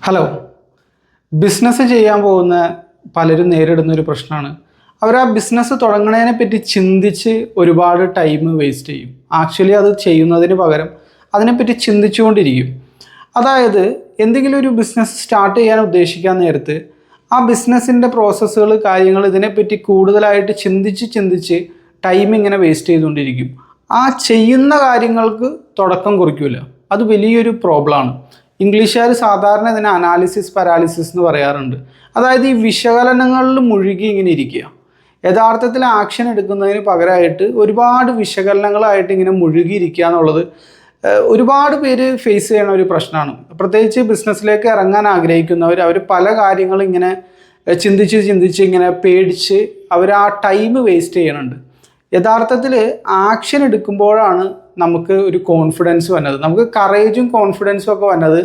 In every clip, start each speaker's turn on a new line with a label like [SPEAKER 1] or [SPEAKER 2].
[SPEAKER 1] Hello. Business ചെയ്യാൻ പോകുന്ന പലരും നേരിടുന്ന ഒരു പ്രശ്നമാണ് അവർ ആ ബിസിനസ് തുടങ്ങുന്നതിനെ പറ്റി ചിന്തിച്ച് ഒരുപാട് ടൈം വേസ്റ്റ് ചെയ്യും. ആക്ച്വലി അത് ചെയ്യുന്നതിന് പകരം അതിനെപ്പറ്റി ചിന്തിച്ചുകൊണ്ടിരിക്കും. അതായത് എന്തെങ്കിലും ഒരു ബിസിനസ് സ്റ്റാർട്ട് ചെയ്യാൻ ഉദ്ദേശിക്കാൻ നേരത്ത് ആ ബിസിനസ്സിൻ്റെ പ്രോസസ്സുകൾ കാര്യങ്ങൾ ഇതിനെപ്പറ്റി കൂടുതലായിട്ട് ചിന്തിച്ച് ടൈം ഇങ്ങനെ വേസ്റ്റ് ചെയ്തുകൊണ്ടിരിക്കും. ആ ചെയ്യുന്ന കാര്യങ്ങൾക്ക് തുടക്കം കുറിക്കില്ല. അത് വലിയൊരു പ്രോബ്ലമാണ്. ഇംഗ്ലീഷുകാർ സാധാരണ ഇതിനെ അനാലിസിസ് പാരാലിസിസ് എന്ന് പറയാറുണ്ട്. അതായത് ഈ വിശകലനങ്ങളിൽ മുഴുകി ഇങ്ങനെ ഇരിക്കുക. യഥാർത്ഥത്തിൽ ആക്ഷൻ എടുക്കുന്നതിന് പകരമായിട്ട് ഒരുപാട് വിശകലനങ്ങളായിട്ട് ഇങ്ങനെ മുഴുകിയിരിക്കുക എന്നുള്ളത് ഒരുപാട് പേര് ഫേസ് ചെയ്യുന്ന ഒരു പ്രശ്നമാണ്. പ്രത്യേകിച്ച് ബിസിനസ്സിലേക്ക് ഇറങ്ങാൻ ആഗ്രഹിക്കുന്നവർ അവർ പല കാര്യങ്ങളും ഇങ്ങനെ ചിന്തിച്ച് ഇങ്ങനെ പേടിച്ച് അവർ ആ ടൈം വേസ്റ്റ് ചെയ്യുന്നുണ്ട്. യഥാർത്ഥത്തിൽ ആക്ഷൻ എടുക്കുമ്പോഴാണ് നമുക്ക് ഒരു കോൺഫിഡൻസ് വന്നത്. നമുക്ക് കറേജും കോൺഫിഡൻസും ഒക്കെ വന്നത്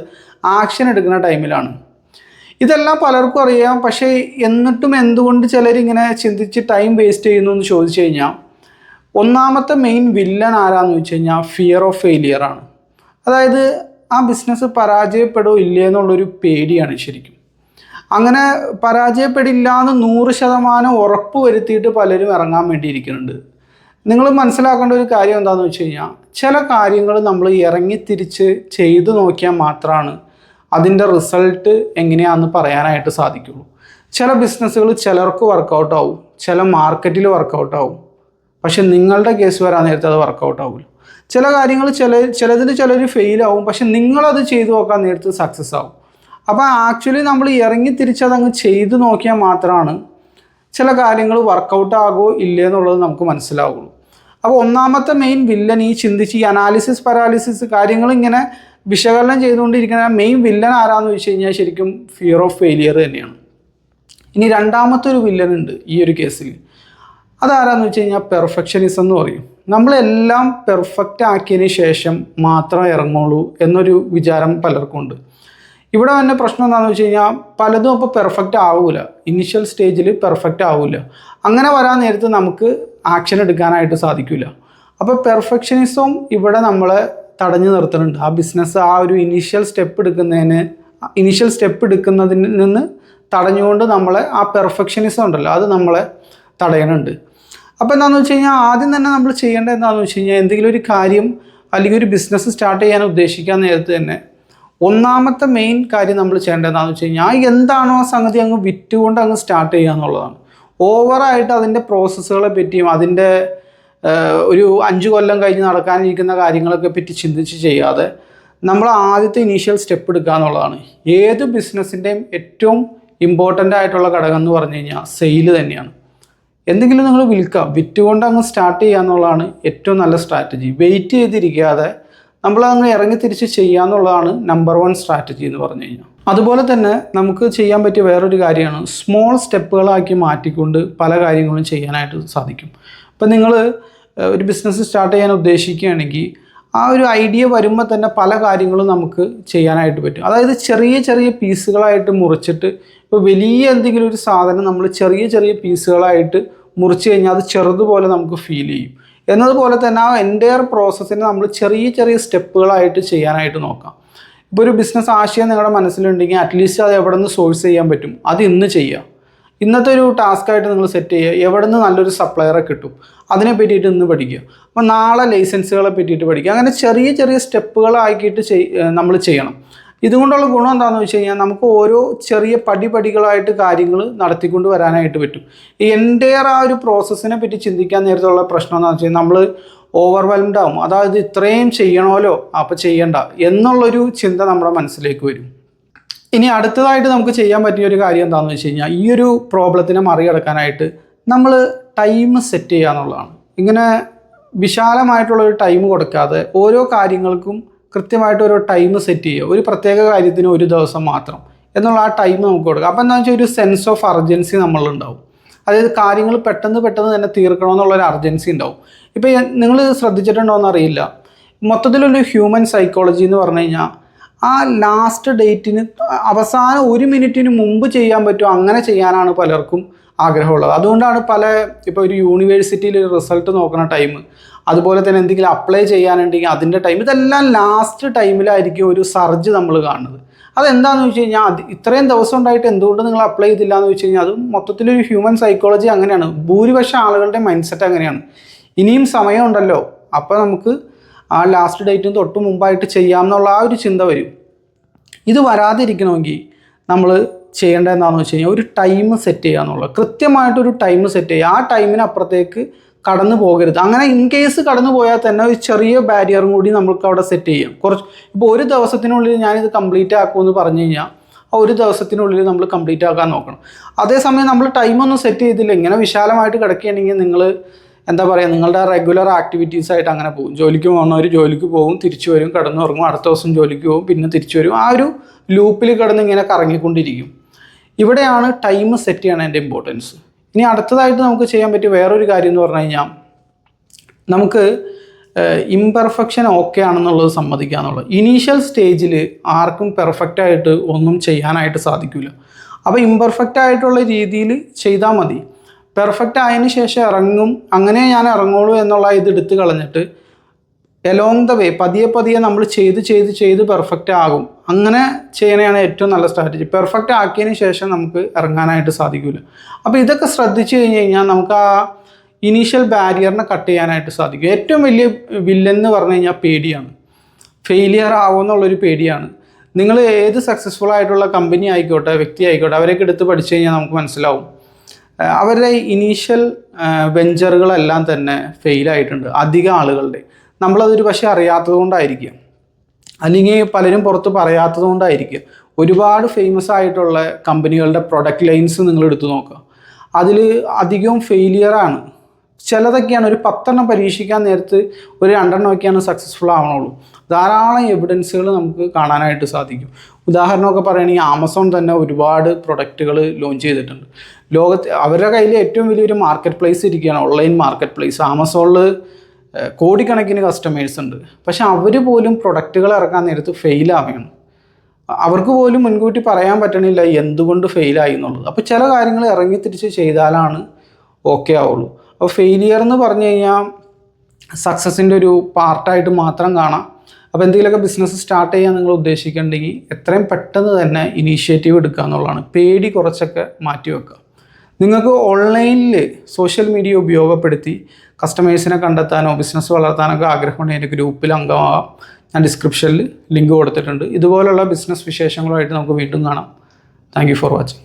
[SPEAKER 1] ആക്ഷൻ എടുക്കുന്ന ടൈമിലാണ്. ഇതെല്ലാം പലർക്കും അറിയാം. പക്ഷേ എന്നിട്ടും എന്തുകൊണ്ട് ചിലരിങ്ങനെ ചിന്തിച്ച് ടൈം വേസ്റ്റ് ചെയ്യുന്നു എന്ന് ചോദിച്ചു കഴിഞ്ഞാൽ ഒന്നാമത്തെ മെയിൻ വില്ലൻ ആരാന്ന് വെച്ച് കഴിഞ്ഞാൽ ഫിയർ ഓഫ് ഫെയിലിയർ ആണ്. അതായത് ആ ബിസിനസ് പരാജയപ്പെടുമോ ഇല്ലേ എന്നുള്ളൊരു പേടിയാണ് ശരിക്കും. അങ്ങനെ പരാജയപ്പെടില്ല എന്ന് 100% ഉറപ്പ് വരുത്തിയിട്ട് പലരും ഇറങ്ങാൻ വേണ്ടിയിരിക്കുന്നുണ്ട്. നിങ്ങൾ മനസ്സിലാക്കേണ്ട ഒരു കാര്യം എന്താണെന്ന് വെച്ച് കഴിഞ്ഞാൽ ചില കാര്യങ്ങൾ നമ്മൾ ഇറങ്ങി തിരിച്ച് ചെയ്തു നോക്കിയാൽ മാത്രമാണ് അതിൻ്റെ റിസൾട്ട് എങ്ങനെയാണെന്ന് പറയാനായിട്ട് സാധിക്കുള്ളൂ. ചില ബിസിനസ്സുകൾ ചിലർക്ക് വർക്കൗട്ട് ആവും, ചില മാർക്കറ്റിൽ വർക്കൗട്ട് ആവും. പക്ഷെ നിങ്ങളുടെ കേസ് വരാൻ നേരത്തെ അത് വർക്കൗട്ട് ആവില്ല. ചില കാര്യങ്ങൾ ചിലർ ഫെയിലാവും, പക്ഷെ നിങ്ങളത് ചെയ്തു നോക്കാൻ നേരത്ത് സക്സസ് ആവും. അപ്പോൾ ആക്ച്വലി നമ്മൾ ഇറങ്ങി തിരിച്ചതങ്ങ് ചെയ്തു നോക്കിയാൽ മാത്രമാണ് ചില കാര്യങ്ങൾ വർക്കൗട്ട് ആകുമോ ഇല്ലേ എന്നുള്ളത് നമുക്ക് മനസ്സിലാവുള്ളൂ. അപ്പോൾ ഒന്നാമത്തെ മെയിൻ വില്ലൻ ഈ ചിന്തിച്ച് ഈ അനാലിസിസ് പാരാലിസിസ് കാര്യങ്ങൾ ഇങ്ങനെ വിശകലനം ചെയ്തുകൊണ്ടിരിക്കുന്ന മെയിൻ വില്ലൻ ആരാന്ന് വെച്ച് കഴിഞ്ഞാൽ ശരിക്കും ഫിയർ ഓഫ് ഫെയിലിയർ തന്നെയാണ്. ഇനി രണ്ടാമത്തെ ഒരു വില്ലൻ ഉണ്ട് ഈ ഒരു കേസിൽ. അതാരാന്ന് വെച്ച് കഴിഞ്ഞാൽ പെർഫെക്ഷനിസം എന്ന് പറയും. നമ്മളെല്ലാം പെർഫെക്റ്റ് ആക്കിയതിന് ശേഷം മാത്രമേ ഇറങ്ങുള്ളൂ എന്നൊരു വിചാരം പലർക്കും ഉണ്ട്. ഇവിടെ തന്നെ പ്രശ്നം എന്താണെന്ന് വെച്ച് കഴിഞ്ഞാൽ പലതും അപ്പോൾ പെർഫെക്റ്റ് ആവില്ല. ഇനിഷ്യൽ സ്റ്റേജിൽ പെർഫെക്റ്റ് ആവില്ല. അങ്ങനെ വരാൻ നേരത്ത് നമുക്ക് ആക്ഷൻ എടുക്കാനായിട്ട് സാധിക്കില്ല. അപ്പോൾ പെർഫെക്ഷനിസം ഇവിടെ നമ്മളെ തടഞ്ഞു നിർത്തുന്നുണ്ട്. ആ ബിസിനസ് ആ ഒരു ഇനീഷ്യൽ സ്റ്റെപ്പ് എടുക്കുന്നതിൽ നിന്ന് തടഞ്ഞുകൊണ്ട് നമ്മളെ ആ പെർഫെക്ഷനിസം ഉണ്ടല്ലോ അത് നമ്മളെ തടയണുണ്ട്. അപ്പോൾ എന്താണെന്ന് വെച്ച് കഴിഞ്ഞാൽ ആദ്യം തന്നെ നമ്മൾ ചെയ്യേണ്ടത് എന്താണെന്ന് വെച്ച് കഴിഞ്ഞാൽ എന്തെങ്കിലും ഒരു കാര്യം അല്ലെങ്കിൽ ഒരു ബിസിനസ് സ്റ്റാർട്ട് ചെയ്യാൻ ഉദ്ദേശിക്കാൻ നേരത്ത് തന്നെ ഒന്നാമത്തെ മെയിൻ കാര്യം നമ്മൾ ചെയ്യേണ്ടത് എന്താണെന്ന് വെച്ച് കഴിഞ്ഞാൽ എന്താണോ ആ സംഗതി അങ്ങ് വിറ്റുകൊണ്ട് അങ്ങ് സ്റ്റാർട്ട് ചെയ്യുക എന്നുള്ളതാണ്. ഓവറായിട്ട് അതിൻ്റെ പ്രോസസ്സുകളെ പറ്റിയും അതിൻ്റെ ഒരു 5 കൊല്ലം കഴിഞ്ഞ് നടക്കാനിരിക്കുന്ന കാര്യങ്ങളൊക്കെ പറ്റി ചിന്തിച്ച് ചെയ്യാതെ നമ്മൾ ആദ്യത്തെ ഇനീഷ്യൽ സ്റ്റെപ്പ് എടുക്കുക എന്നുള്ളതാണ്. ഏത് ബിസിനസ്സിൻ്റെയും ഏറ്റവും ഇമ്പോർട്ടൻ്റ് ആയിട്ടുള്ള ഘടകം എന്ന് പറഞ്ഞു കഴിഞ്ഞാൽ സെയിൽ തന്നെയാണ്. എന്തെങ്കിലും നിങ്ങൾ വിറ്റുകൊണ്ട് അങ്ങ് സ്റ്റാർട്ട് ചെയ്യുക എന്നുള്ളതാണ് ഏറ്റവും നല്ല സ്ട്രാറ്റജി. വെയിറ്റ് ചെയ്തിരിക്കാതെ നമ്മളങ്ങ് ഇറങ്ങി തിരിച്ച് ചെയ്യുക എന്നുള്ളതാണ് നമ്പർ 1 സ്ട്രാറ്റജി എന്ന് പറഞ്ഞു കഴിഞ്ഞാൽ. അതുപോലെ തന്നെ നമുക്ക് ചെയ്യാൻ പറ്റിയ വേറൊരു കാര്യമാണ് സ്മോൾ സ്റ്റെപ്പുകളാക്കി മാറ്റിക്കൊണ്ട് പല കാര്യങ്ങളും ചെയ്യാനായിട്ട് സാധിക്കും. ഇപ്പം നിങ്ങൾ ഒരു ബിസിനസ് സ്റ്റാർട്ട് ചെയ്യാൻ ഉദ്ദേശിക്കുകയാണെങ്കിൽ ആ ഒരു ഐഡിയ വരുമ്പോൾ തന്നെ പല കാര്യങ്ങളും നമുക്ക് ചെയ്യാനായിട്ട് പറ്റും. അതായത് ചെറിയ പീസുകളായിട്ട് മുറിച്ചിട്ട് ഇപ്പോൾ വലിയ എന്തെങ്കിലും ഒരു സാധനം നമ്മൾ ചെറിയ പീസുകളായിട്ട് മുറിച്ച് കഴിഞ്ഞാൽ അത് ചെറുതുപോലെ നമുക്ക് ഫീൽ ചെയ്യും. എന്നതുപോലെ തന്നെ ആ എൻ്റയർ പ്രോസസ്സിനെ നമ്മൾ ചെറിയ സ്റ്റെപ്പുകളായിട്ട് ചെയ്യാനായിട്ട് നോക്കാം. ഇപ്പോൾ ഒരു ബിസിനസ് ആശയം നിങ്ങളുടെ മനസ്സിലുണ്ടെങ്കിൽ അറ്റ്ലീസ്റ്റ് അത് എവിടെ നിന്ന് സോഴ്സ് ചെയ്യാൻ പറ്റും അത് ഇന്ന് ചെയ്യുക. ഇന്നത്തെ ഒരു ടാസ്ക്കായിട്ട് നിങ്ങൾ സെറ്റ് ചെയ്യുക. എവിടെ നിന്ന് നല്ലൊരു സപ്ലയറെ കിട്ടും അതിനെ പറ്റിയിട്ട് ഇന്ന് പഠിക്കുക. അപ്പോൾ നാളെ ലൈസൻസുകളെ പറ്റിയിട്ട് പഠിക്കുക. അങ്ങനെ ചെറിയ സ്റ്റെപ്പുകളാക്കിയിട്ട് നമ്മൾ ചെയ്യണം. ഇതുകൊണ്ടുള്ള ഗുണം എന്താണെന്ന് വെച്ച് കഴിഞ്ഞാൽ നമുക്ക് ഓരോ ചെറിയ പടികളായിട്ട് കാര്യങ്ങൾ നടത്തിക്കൊണ്ട് വരാനായിട്ട് പറ്റും. ഈ എൻ്റയർ ആ ഒരു പ്രോസസ്സിനെ പറ്റി ചിന്തിക്കാൻ നേരത്തുള്ള പ്രശ്നം എന്താണെന്ന് വെച്ച് കഴിഞ്ഞാൽ നമ്മൾ ഓവർവെൽംഡ് ആവും. അതായത് ഇത്രയും ചെയ്യണമല്ലോ അപ്പോൾ ചെയ്യണ്ട എന്നുള്ളൊരു ചിന്ത നമ്മുടെ മനസ്സിലേക്ക് വരും. ഇനി അടുത്തതായിട്ട് നമുക്ക് ചെയ്യാൻ പറ്റിയ ഒരു കാര്യം എന്താണെന്ന് വെച്ച് കഴിഞ്ഞാൽ ഈ ഒരു പ്രോബ്ലത്തിനെ മറികടക്കാനായിട്ട് നമ്മൾ ടൈം സെറ്റ് ചെയ്യുക എന്നുള്ളതാണ്. ഇങ്ങനെ വിശാലമായിട്ടുള്ളൊരു ടൈം കൊടുക്കാതെ ഓരോ കാര്യങ്ങൾക്കും കൃത്യമായിട്ട് ഒരു ടൈം സെറ്റ് ചെയ്യുക. ഒരു പ്രത്യേക കാര്യത്തിന് ഒരു ദിവസം മാത്രം എന്നുള്ള ആ ടൈം നമുക്ക് കൊടുക്കുക. അപ്പോൾ എന്താണെന്ന് വെച്ചാൽ ഒരു സെൻസ് ഓഫ് അർജൻസി നമ്മളുണ്ടാവും. അതായത് കാര്യങ്ങൾ പെട്ടെന്ന് തന്നെ തീർക്കണമെന്നുള്ളൊരു അർജൻസി ഉണ്ടാവും. ഇപ്പോൾ നിങ്ങൾ ശ്രദ്ധിച്ചിട്ടുണ്ടോ എന്നറിയില്ല, മൊത്തത്തിലൊരു ഹ്യൂമൻ സൈക്കോളജി എന്ന് പറഞ്ഞു കഴിഞ്ഞാൽ ആ ലാസ്റ്റ് ഡേറ്റിന് അവസാനം 1 മിനിറ്റിന് മുമ്പ് ചെയ്യാൻ പറ്റുമോ അങ്ങനെ ചെയ്യാനാണ് പലർക്കും ആഗ്രഹമുള്ളത്. അതുകൊണ്ടാണ് ഇപ്പോൾ ഒരു യൂണിവേഴ്സിറ്റിയിൽ ഒരു റിസൾട്ട് നോക്കുന്ന ടൈം, അതുപോലെ തന്നെ എന്തെങ്കിലും അപ്ലൈ ചെയ്യാനുണ്ടെങ്കിൽ അതിൻ്റെ ടൈം, ഇതെല്ലാം ലാസ്റ്റ് ടൈമിലായിരിക്കും ഒരു സർജ് നമ്മൾ കാണുന്നത്. അതെന്താണെന്ന് വെച്ച് കഴിഞ്ഞാൽ ഇത്രയും ദിവസം ഉണ്ടായിട്ട് എന്തുകൊണ്ട് നിങ്ങൾ അപ്ലൈ ചെയ്തില്ല എന്ന് വെച്ച് കഴിഞ്ഞാൽ അത് മൊത്തത്തിലൊരു ഹ്യൂമൻ സൈക്കോളജി അങ്ങനെയാണ്. ഭൂരിപക്ഷം ആളുകളുടെ മൈൻഡ് സെറ്റ് അങ്ങനെയാണ്. ഇനിയും സമയമുണ്ടല്ലോ, അപ്പോൾ നമുക്ക് ആ ലാസ്റ്റ് ഡേറ്റിന് തൊട്ട് മുമ്പായിട്ട് ചെയ്യാമെന്നുള്ള ആ ഒരു ചിന്ത വരും. ഇത് വരാതിരിക്കണമെങ്കിൽ നമ്മൾ ചെയ്യേണ്ടത് എന്താണെന്ന് വെച്ച് കഴിഞ്ഞാൽ ഒരു ടൈം സെറ്റ് ചെയ്യുക എന്നുള്ളത്. കൃത്യമായിട്ടൊരു ടൈം സെറ്റ് ചെയ്യുക. ആ ടൈമിനപ്പുറത്തേക്ക് കടന്നു പോകരുത്. അങ്ങനെ ഇൻ കേസ് കടന്നു പോയാൽ തന്നെ ഒരു ചെറിയ ബാരിയറും കൂടി നമുക്ക് അവിടെ സെറ്റ് ചെയ്യാം. ഇപ്പോൾ ഒരു ദിവസത്തിനുള്ളിൽ ഞാനിത് കംപ്ലീറ്റ് ആക്കുമെന്ന് പറഞ്ഞു കഴിഞ്ഞാൽ ആ ഒരു ദിവസത്തിനുള്ളിൽ നമ്മൾ കംപ്ലീറ്റ് ആക്കാൻ നോക്കണം. അതേസമയം നമ്മൾ ടൈമൊന്നും സെറ്റ് ചെയ്തില്ല, ഇങ്ങനെ വിശാലമായിട്ട് കിടക്കുകയാണെങ്കിൽ നിങ്ങൾ എന്താ പറയുക, നിങ്ങളുടെ റെഗുലർ ആക്ടിവിറ്റീസായിട്ട് അങ്ങനെ പോകും. ജോലിക്ക് പോകുന്നവർ ജോലിക്ക് പോകും, തിരിച്ചു വരും, കിടന്നുറങ്ങും, അടുത്ത ദിവസം ജോലിക്ക് പോകും, പിന്നെ തിരിച്ചു വരും. ആ ഒരു ലൂപ്പിൽ കിടന്ന് ഇങ്ങനെ കറങ്ങിക്കൊണ്ടിരിക്കും. ഇവിടെയാണ് ടൈം സെറ്റ് ചെയ്യണതിൻ്റെ ഇമ്പോർട്ടൻസ്. ഇനി അടുത്തതായിട്ട് നമുക്ക് ചെയ്യാൻ പറ്റിയ വേറൊരു കാര്യം എന്ന് പറഞ്ഞു കഴിഞ്ഞാൽ നമുക്ക് ഇംപെർഫെക്ഷൻ ഓക്കെ ആണെന്നുള്ളത് സമ്മതിക്കുക എന്നുള്ളത്. ഇനീഷ്യൽ സ്റ്റേജിൽ ആർക്കും പെർഫെക്റ്റായിട്ട് ഒന്നും ചെയ്യാനായിട്ട് സാധിക്കില്ല. അപ്പോൾ ഇംപെർഫെക്റ്റ് ആയിട്ടുള്ള രീതിയിൽ ചെയ്താൽ മതി. പെർഫെക്റ്റ് ആയതിനു ശേഷം ഇറങ്ങും, അങ്ങനെ ഞാൻ ഇറങ്ങുള്ളൂ എന്നുള്ള ഇത് എടുത്ത് കളഞ്ഞിട്ട് എലോങ് ദ വേ പതിയെ നമ്മൾ ചെയ്ത് പെർഫെക്റ്റ് ആകും. അങ്ങനെ ചെയ്യണതാണ് ഏറ്റവും നല്ല സ്ട്രാറ്റജി. പെർഫെക്റ്റ് ആക്കിയതിന് ശേഷം നമുക്ക് ഇറങ്ങാനായിട്ട് സാധിക്കില്ല. അപ്പോൾ ഇതൊക്കെ ശ്രദ്ധിച്ചു കഴിഞ്ഞ് കഴിഞ്ഞാൽ നമുക്ക് ആ ഇനീഷ്യൽ ബാരിയറിനെ കട്ട് ചെയ്യാനായിട്ട് സാധിക്കും. ഏറ്റവും വലിയ വില്ലൻ എന്ന് പറഞ്ഞു കഴിഞ്ഞാൽ പേടിയാണ്. ഫെയിലിയർ ആവുമെന്നുള്ളൊരു പേടിയാണ്. നിങ്ങൾ ഏത് സക്സസ്ഫുൾ ആയിട്ടുള്ള കമ്പനി ആയിക്കോട്ടെ, വ്യക്തി ആയിക്കോട്ടെ, അവരെയൊക്കെ എടുത്ത് പഠിച്ചു കഴിഞ്ഞാൽ നമുക്ക് മനസ്സിലാവും അവരുടെ ഇനീഷ്യൽ വെഞ്ചറുകളെല്ലാം തന്നെ ഫെയിലായിട്ടുണ്ട് അധികം ആളുകളുടെ. നമ്മളതൊരു പക്ഷേ അറിയാത്തത് കൊണ്ടായിരിക്കും, അല്ലെങ്കിൽ പലരും പുറത്ത് പറയാത്തത് കൊണ്ടായിരിക്കും. ഒരുപാട് ഫേമസ് ആയിട്ടുള്ള കമ്പനികളുടെ പ്രൊഡക്റ്റ് ലൈൻസ് നിങ്ങൾ എടുത്തു നോക്കുക, അതിൽ അധികവും ഫെയിലിയറാണ്. ചിലതൊക്കെയാണ് ഒരു 10 പരീക്ഷിക്കാൻ നേരത്ത് ഒരു 2 സക്സസ്ഫുൾ ആവണുള്ളൂ. ധാരാളം എവിഡൻസുകൾ നമുക്ക് കാണാനായിട്ട് സാധിക്കും. ഉദാഹരണമൊക്കെ പറയുകയാണെങ്കിൽ ആമസോൺ തന്നെ ഒരുപാട് പ്രൊഡക്റ്റുകൾ ലോഞ്ച് ചെയ്തിട്ടുണ്ട്. അവരുടെ കയ്യിൽ ഏറ്റവും വലിയൊരു മാർക്കറ്റ് പ്ലേസ് ഇരിക്കുകയാണ്, ഓൺലൈൻ മാർക്കറ്റ് പ്ലേസ്. ആമസോണിൽ കോടിക്കണക്കിന് കസ്റ്റമേഴ്സ് ഉണ്ട്. പക്ഷെ അവർ പോലും പ്രൊഡക്റ്റുകൾ ഇറക്കാൻ നേരത്ത് ഫെയിലാവുകയാണ്. അവർക്ക് പോലും മുൻകൂട്ടി പറയാൻ പറ്റണില്ല എന്തുകൊണ്ട് ഫെയിലായി എന്നുള്ളത്. അപ്പോൾ ചില കാര്യങ്ങൾ ഇറങ്ങി തിരിച്ച് ചെയ്താലാണ് ഓക്കെ ആവുള്ളൂ. അപ്പോൾ ഫെയിലിയർ എന്ന് പറഞ്ഞു കഴിഞ്ഞാൽ സക്സസിൻ്റെ ഒരു പാർട്ടായിട്ട് മാത്രം കാണാം. അപ്പോൾ എന്തെങ്കിലുമൊക്കെ ബിസിനസ് സ്റ്റാർട്ട് ചെയ്യാൻ നിങ്ങൾ ഉദ്ദേശിക്കുന്നുണ്ടെങ്കിൽ എത്രയും പെട്ടെന്ന് തന്നെ ഇനീഷ്യേറ്റീവ് എടുക്കുക എന്നുള്ളതാണ്. പേടി കുറച്ചൊക്കെ മാറ്റി വെക്കുക. നിങ്ങൾക്ക് ഓൺലൈനിൽ സോഷ്യൽ മീഡിയ ഉപയോഗപ്പെടുത്തി കസ്റ്റമേഴ്സിനെ കണ്ടെത്താനോ ബിസിനസ് വളർത്താനൊക്കെ ആഗ്രഹമുണ്ടെങ്കിൽ എൻ്റെ ഗ്രൂപ്പിൽ അംഗമാവാം. ഞാൻ ഡിസ്ക്രിപ്ഷനിൽ ലിങ്ക് കൊടുത്തിട്ടുണ്ട്. ഇതുപോലുള്ള ബിസിനസ് വിശേഷങ്ങളുമായിട്ട് നമുക്ക് വീണ്ടും കാണാം. Thank you for watching.